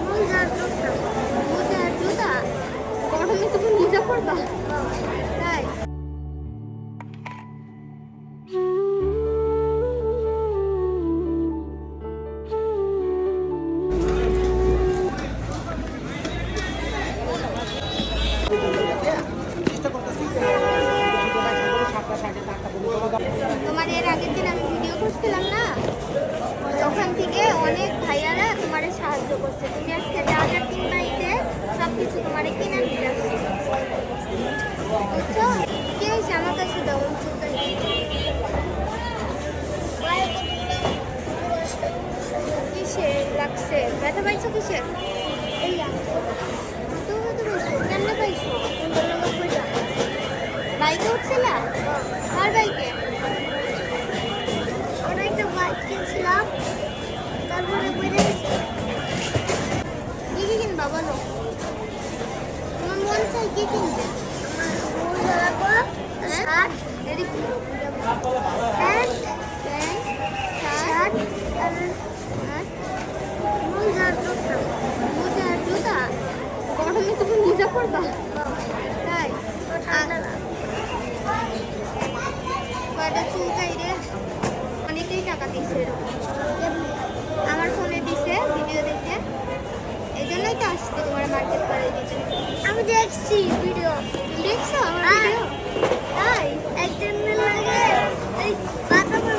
মোজার জুতা গরমে তুমি মোজা পরবা তাই? তোমার এর আগের দিন আমি ভিডিও করছিলাম না, ওখান থেকে অনেক ভাইয়ারা তোমার সাহায্য করছে। তুমি আজকে যা যা কিনা ঈদে সব কিছু তোমার কিনে দিতে বুঝছো? কি হয়েছে আমার কাছে দাও। কিসে লাগছে? ব্যথা পাইছো কিসে? কেমনে পাইছো? বাইকে উঠছিলা? কার বাইকে? আমরা একটা বাইক কিনছিলাম, তারপরে কি কি কিনবা বলো? তোমার মন চাই কি কিনবে? মোজার জুতা গরমে তুমি মোজা পরবা তাই? কয়টা চুলকাই রে, অনেকেই টাকা দিচ্ছে আমার ফোনে দিছে ভিডিও দেখে, এই জন্যই তো আসছে তোমার মার্কেট করে দিতে। আমি দেখছি ভিডিও। দেখছো আমার ভিডিও?